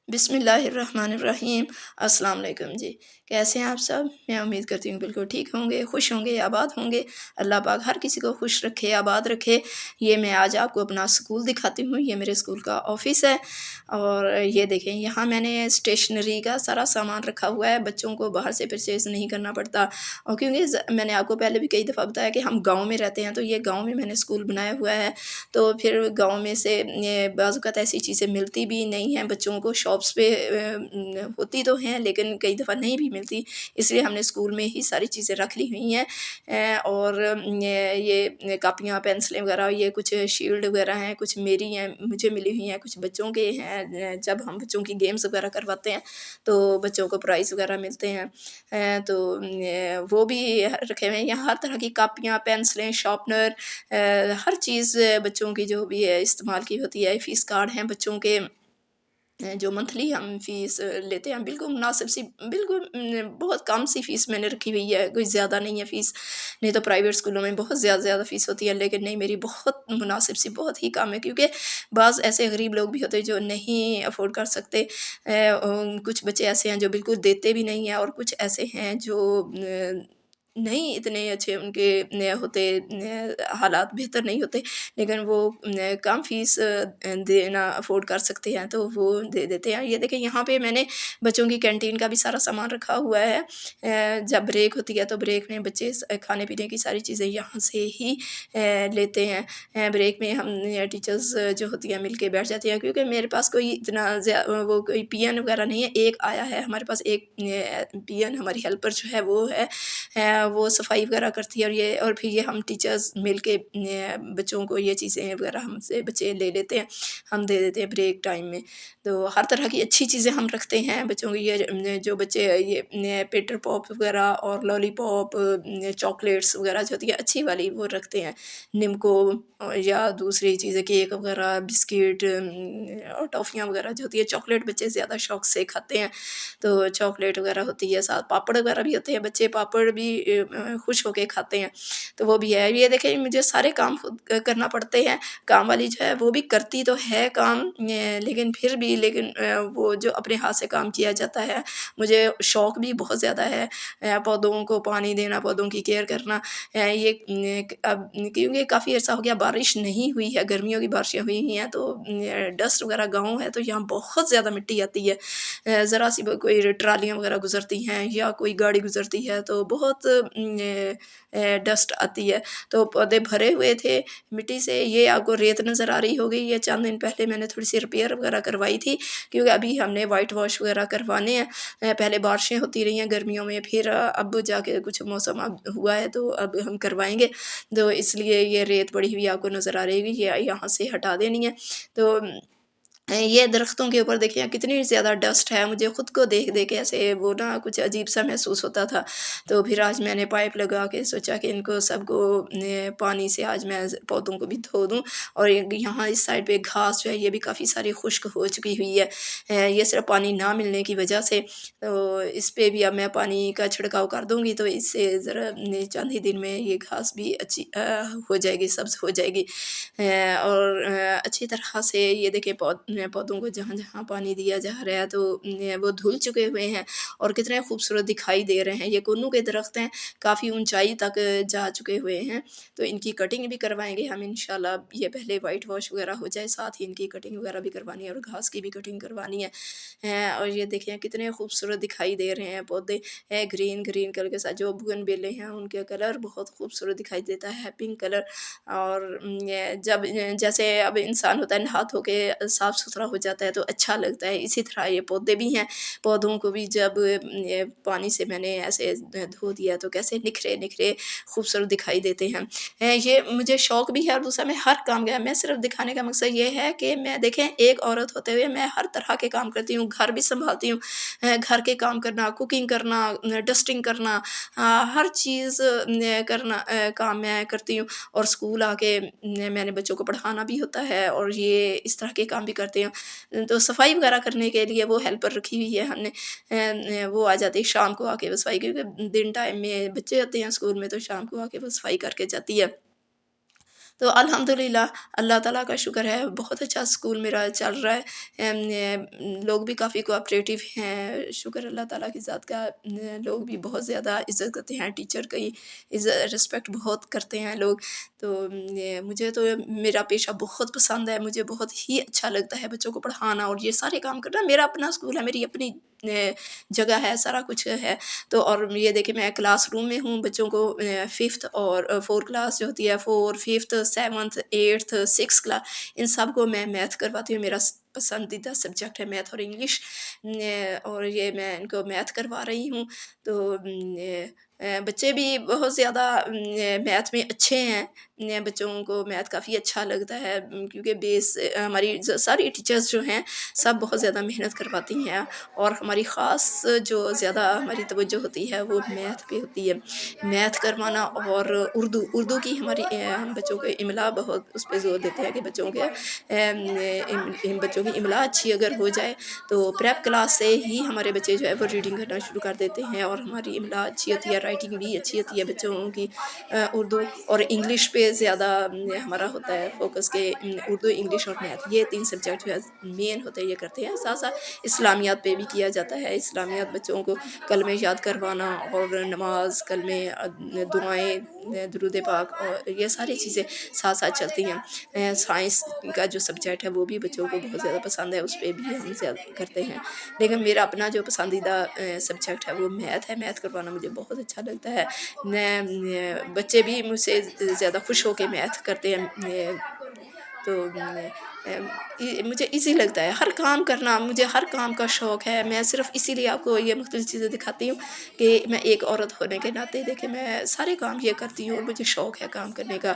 बिस्मिल्लाहिर्रहमानिर्रहीम। अस्सलाम वालेकुम जी। कैसे हैं आप सब? मैं उम्मीद करती हूँ बिल्कुल ठीक होंगे, खुश होंगे, आबाद होंगे। अल्लाह पाक हर किसी को खुश रखे, आबाद रखे। ये मैं आज आपको अपना स्कूल दिखाती हूँ। ये मेरे स्कूल का ऑफ़िस है और ये देखें यहाँ मैंने स्टेशनरी का सारा सामान रखा हुआ है। बच्चों को बाहर से परचेज़ नहीं करना पड़ता और क्योंकि मैंने आपको पहले भी कई दफ़ा बताया कि हम गाँव में रहते हैं, तो ये गाँव में मैंने स्कूल बनाया हुआ है। तो फिर गाँव में से ये बाज़ औक़ात ऐसी चीज़ें मिलती भी नहीं हैं बच्चों को, शॉप्स पे होती तो हैं लेकिन कई दफ़ा नहीं भी मिलती, इसलिए हमने स्कूल में ही सारी चीज़ें रख ली हुई हैं। और ये कापियाँ, पेंसिलें वगैरह, ये कुछ शील्ड वगैरह हैं, कुछ मेरी हैं, मुझे मिली हुई हैं, कुछ बच्चों के हैं। जब हम बच्चों की गेम्स वगैरह करवाते हैं तो बच्चों को प्राइज़ वगैरह मिलते हैं। तो वो भी रखे हुए हैं। यहाँ हर तरह की कापियाँ, पेंसिलें, शार्पनर, हर चीज़ बच्चों की जो भी है इस्तेमाल की होती है। फ़ीस कार्ड हैं बच्चों के, जो मंथली हम फ़ीस लेते हैं, बिल्कुल मुनासिब सी, बिल्कुल बहुत कम सी फ़ीस मैंने रखी हुई है, कोई ज़्यादा नहीं है फ़ीस। नहीं तो प्राइवेट स्कूलों में बहुत ज़्यादा फ़ीस होती है, लेकिन नहीं, मेरी बहुत मुनासिब सी, बहुत ही कम है क्योंकि बाज़ ऐसे गरीब लोग भी होते हैं जो नहीं अफ़ोर्ड कर सकते। कुछ बच्चे ऐसे हैं जो बिल्कुल देते भी नहीं हैं और कुछ ऐसे हैं जो नहीं इतने अच्छे उनके होते, हालात बेहतर नहीं होते, लेकिन वो कम फ़ीस देना अफ़ोर्ड कर सकते हैं तो वो दे देते हैं। ये देखें यहाँ पे मैंने बच्चों की कैंटीन का भी सारा सामान रखा हुआ है। जब ब्रेक होती है तो ब्रेक में बच्चे खाने-पीने की सारी चीज़ें यहाँ से ही लेते हैं। ब्रेक में हम टीचर्स जो होती हैं मिल के बैठ जाती हैं क्योंकि मेरे पास कोई इतना वो कोई पियन वगैरह नहीं है। एक आया है हमारे पास, एक पियन हमारी हेल्पर जो है वो है, वो सफाई वगैरह करती है और फिर ये हम टीचर्स मिल के बच्चों को ये चीज़ें वगैरह हमसे बच्चे ले लेते हैं, हम दे देते हैं ब्रेक टाइम में। तो हर तरह की अच्छी चीज़ें हम रखते हैं बच्चों की। ये जो बच्चे ये पेटर पॉप वगैरह और लॉलीपॉप, चॉकलेट्स वगैरह जो होती है अच्छी वाली वो रखते हैं। निम्को या दूसरी चीज़ें, केक वगैरह, बिस्किट और टॉफ़ियाँ वगैरह जो होती है, चॉकलेट बच्चे ज़्यादा शौक से खाते हैं, तो चॉकलेट वगैरह होती है। साथ पापड़ वगैरह भी होते हैं, बच्चे पापड़ भी खुश होके खाते हैं, तो वो भी है। ये देखें मुझे सारे काम खुद करना पड़ते हैं। काम वाली जो है वो भी करती तो है काम, लेकिन फिर भी वो जो अपने हाथ से काम किया जाता है, मुझे शौक भी बहुत ज़्यादा है। पौधों को पानी देना, पौधों की केयर करना। ये अब क्योंकि काफ़ी अर्सा हो गया बारिश नहीं हुई है, गर्मियों की बारिशें हुई हुई हैं, तो डस्ट वगैरह गाँव है तो यहाँ बहुत ज़्यादा मिट्टी आती है। ज़रा सी कोई ट्रालियाँ वगैरह गुज़रती हैं या कोई गाड़ी गुज़रती है तो बहुत डस्ट आती है। तो पौधे भरे हुए थे मिट्टी से। ये आपको रेत नज़र आ रही होगी, ये चंद दिन पहले मैंने थोड़ी-सी रिपेयर वगैरह करवाई थी क्योंकि अभी हमने व्हाइट वॉश वगैरह करवाने हैं। पहले बारिशें होती रही हैं गर्मियों में, फिर अब जाके कुछ मौसम अब हुआ है तो अब हम करवाएँगे। तो इसलिए ये रेत पड़ी हुई आपको नज़र आ रही होगी, ये यहाँ से हटा देनी है। तो ये दरख्तों के ऊपर देखिए कितनी ज़्यादा डस्ट है, मुझे खुद को देख-देख के ऐसे वो ना कुछ अजीब-सा महसूस होता था। तो फिर आज मैंने पाइप लगा के सोचा कि इनको सबको पानी से आज मैं पौधों को भी धो दूँ और यहाँ इस साइड पे घास जो है ये भी काफ़ी सारी खुश्क हो चुकी हुई है। ये सिर्फ़ पानी ना मिलने की वजह से, तो इस पे भी अब मैं पानी का छिड़काव कर दूँगी तो इससे ज़रा चंद ही दिन में ये घास भी अच्छी हो जाएगी, सब्ज़ हो जाएगी। और अच्छी तरह से ये देखिए पौधों को जहाँ-जहाँ पानी दिया जा रहा है तो वो धुल चुके हुए हैं और कितने खूबसूरत दिखाई दे रहे हैं। ये कोन्नू के दरख्त हैं, काफ़ी ऊँचाई तक जा चुके हुए हैं, तो इनकी कटिंग भी करवाएँगे हम इंशाल्लाह। ये पहले व्हाइट वॉश वगैरह हो जाए, साथ ही इनकी कटिंग वगैरह भी करवानी है और घास की भी कटिंग करवानी है। और ये देखिए कितने खूबसूरत दिखाई दे रहे हैं पौधे, ग्रीन कलर के साथ। जो बोगनविले हैं उनके कलर बहुत खूबसूरत दिखाई देता है, पिंक कलर। और ये जब जैसे अब इंसान होता है नहा धो के साफ़-सुथरा हो जाता है तो अच्छा लगता है, इसी तरह ये पौधे भी हैं। पौधों को भी जब ये पानी से मैंने ऐसे धो दिया तो कैसे निखरे-निखरे खूबसूरत दिखाई देते हैं। ये मुझे शौक भी है और दूसरा मैं हर काम का, मैं सिर्फ़ दिखाने का मकसद ये है कि मैं देखें एक औरत होते हुए मैं हर तरह के काम करती हूँ, घर भी सँभालती हूँ। घर के काम करना, कुकिंग करना, डस्टिंग करना, हर चीज़ करना, काम मैं करती हूँ। और स्कूल आके मैंने बच्चों को पढ़ाना भी होता है और ये इस तरह के काम भी करती हूँ। तो सफाई वगैरह करने के लिए वो हेल्पर रखी हुई है हमने। वो आ जाती है शाम को आके वो सफाई, क्योंकि दिन टाइम में बच्चे होते हैं स्कूल में तो शाम को आके वो सफाई करके जाती है। تو الحمدللہ اللہ تعالیٰ کا شکر ہے، بہت اچھا اسکول میرا چل رہا ہے۔ لوگ بھی کافی کوآپریٹیو ہیں، شکر اللہ تعالیٰ کی ذات کا۔ لوگ بھی بہت زیادہ عزت کرتے ہیں، ٹیچر کی عزت رسپیکٹ بہت کرتے ہیں لوگ۔ تو مجھے تو میرا پیشہ بہت پسند ہے، مجھے بہت ہی اچھا لگتا ہے بچوں کو پڑھانا اور یہ سارے کام کرنا۔ میرا اپنا اسکول ہے، میری اپنی جگہ ہے، سارا کچھ ہے۔ تو اور یہ دیکھیں میں کلاس روم میں ہوں، بچوں کو 5th اور 4 کلاس جو ہوتی ہے، 4 5th 7th 8th 6 کلاس، ان سب کو میں میتھ کرواتی ہوں۔ میرا پسندیدہ سبجیکٹ ہے میتھ اور انگلش، اور یہ میں ان کو میتھ کروا رہی ہوں۔ تو بچے بھی بہت زیادہ میتھ میں اچھے ہیں، بچوں کو میتھ کافی اچھا لگتا ہے، کیونکہ بیس ہماری ساری ٹیچرز جو ہیں سب بہت زیادہ محنت کرواتی ہیں، اور ہماری خاص جو زیادہ ہماری توجہ ہوتی ہے وہ میتھ پہ ہوتی ہے۔ میتھ کروانا اور اردو کی ہماری ہم بچوں کے املا بہت اس پہ زور دیتے ہیں کہ بچوں کی املا اچھی اگر ہو جائے تو پریپ کلاس سے ہی ہمارے بچے جو ہے وہ ریڈنگ کرنا شروع کر دیتے ہیں، اور ہماری املا اچھی ہوتی ہے، رائٹنگ بھی اچھی ہوتی ہے بچوں کی۔ اردو اور انگلش پہ زیادہ ہمارا ہوتا ہے فوکس کہ اردو انگلش اور میتھ یہ 3 سبجیکٹ جو ہے مین ہوتے ہیں، یہ کرتے ہیں۔ ساتھ ساتھ اسلامیات پہ بھی کیا جاتا ہے، اسلامیات بچوں کو کلمے یاد کروانا اور نماز، کلمے، دعائیں، درود پاک، اور یہ ساری چیزیں ساتھ ساتھ چلتی ہیں۔ سائنس کا جو سبجیکٹ ہے وہ بھی بچوں کو بہت زیادہ پسند ہے، اس پہ بھی ہم زیادہ کرتے ہیں۔ لیکن میرا اپنا جو پسندیدہ سبجیکٹ ہے وہ میتھ ہے، میتھ کروانا مجھے بہت اچھا لگتا ہے۔ بچے بھی مجھ سے زیادہ خوش ہو کے میتھ کرتے ہیں، تو مجھے ایزی لگتا ہے ہر کام کرنا، مجھے ہر کام کا شوق ہے۔ میں صرف اسی لیے آپ کو یہ مختلف چیزیں دکھاتی ہوں کہ میں ایک عورت ہونے کے ناطے دیکھیں میں سارے کام یہ کرتی ہوں، اور مجھے شوق ہے کام کرنے کا۔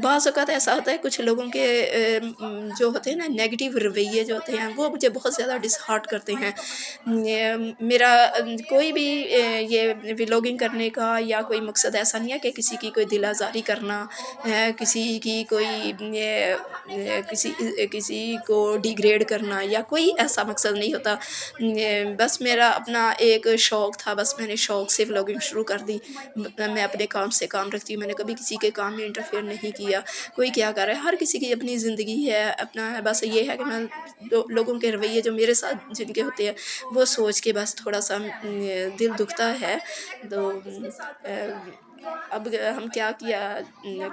بعض اوقات ایسا ہوتا ہے کچھ لوگوں کے جو ہوتے ہیں نا نیگیٹو رویے جو ہوتے ہیں وہ مجھے بہت زیادہ ڈس ہارٹ کرتے ہیں۔ میرا کوئی بھی یہ ولاگنگ کرنے کا یا کوئی مقصد ایسا نہیں ہے کہ کسی کی کوئی دل آزاری کرنا، کسی کی کوئی کسی کو ڈیگریڈ کرنا، یا کوئی ایسا مقصد نہیں ہوتا۔ بس میرا اپنا ایک شوق تھا، بس میں نے شوق سے ولاگنگ شروع کر دی۔ میں اپنے کام سے کام رکھتی ہوں، میں نے کبھی کسی کے کام میں انٹرفیئر نہیں کیا۔ کوئی کیا کر رہا ہے، ہر کسی کی اپنی زندگی ہے، اپنا ہے۔ بس یہ ہے کہ میں لوگوں کے رویے جو میرے ساتھ جن کے ہوتے ہیں وہ سوچ کے بس تھوڑا سا دل دکھتا ہے۔ تو اب ہم کیا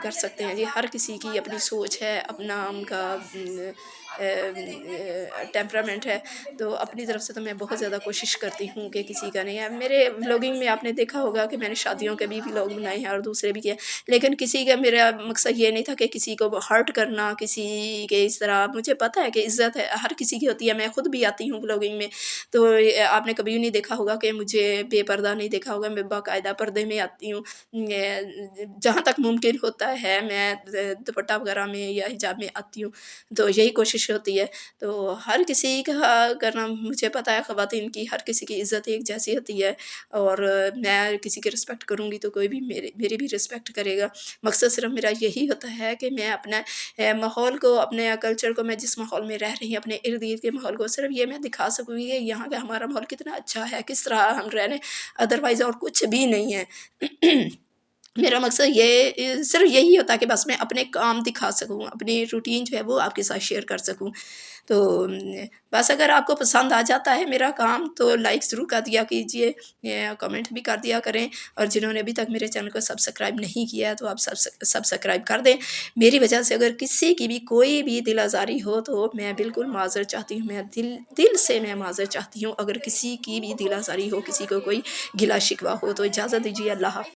کر سکتے ہیں جی، ہر کسی کی اپنی سوچ ہے، اپنا ان کا ٹیمپرامنٹ ہے۔ تو اپنی طرف سے تو میں بہت زیادہ کوشش کرتی ہوں کہ کسی کا نہیں ہے۔ میرے ولاگنگ میں آپ نے دیکھا ہوگا کہ میں نے شادیوں کے بھی ولاگ بنائے ہیں اور دوسرے بھی کیے، لیکن کسی کا میرا مقصد یہ نہیں تھا کہ کسی کو ہرٹ کرنا، کسی کے اس طرح۔ مجھے پتہ ہے کہ عزت ہے ہر کسی کی ہوتی ہے، میں خود بھی آتی ہوں ولاگنگ میں، تو آپ نے کبھی نہیں دیکھا ہوگا کہ مجھے بے پردہ نہیں دیکھا ہوگا، میں باقاعدہ پردے میں آتی ہوں۔ جہاں تک ممکن ہوتا ہے میں دوپٹہ وغیرہ میں یا حجاب میں آتی ہوں، تو یہی کوشش ہوتی ہے۔ تو ہر کسی کا کرنا، مجھے پتہ ہے خواتین کی ہر کسی کی عزت ایک جیسی ہوتی ہے، اور میں کسی کی رسپیکٹ کروں گی تو کوئی بھی میری بھی رسپیکٹ کرے گا۔ مقصد صرف میرا یہی ہوتا ہے کہ میں اپنا ماحول کو، اپنے کلچر کو، میں جس ماحول میں رہ رہی ہوں، اپنے ارد گرد کے ماحول کو صرف یہ میں دکھا سکوں گی کہ یہاں کا ہمارا ماحول کتنا اچھا ہے، کس طرح ہم رہ رہے ہیں، ادروائز اور کچھ بھی نہیں ہے۔ میرا مقصد یہ صرف یہی ہوتا ہے کہ بس میں اپنے کام دکھا سکوں، اپنی روٹین جو ہے وہ آپ کے ساتھ شیئر کر سکوں۔ تو بس اگر آپ کو پسند آ جاتا ہے میرا کام تو لائک ضرور کر دیا کیجئے، کمنٹ بھی کر دیا کریں، اور جنہوں نے ابھی تک میرے چینل کو سبسکرائب نہیں کیا ہے تو آپ سبسکرائب کر دیں۔ میری وجہ سے اگر کسی کی بھی کوئی بھی دل آزاری ہو تو میں بالکل معذرت چاہتی ہوں، میں دل سے میں معذرت چاہتی ہوں۔ اگر کسی کی بھی دل آزاری ہو، کسی کو کوئی گلہ شکوہ ہو تو اجازت دیجیے۔ اللہ حافظ۔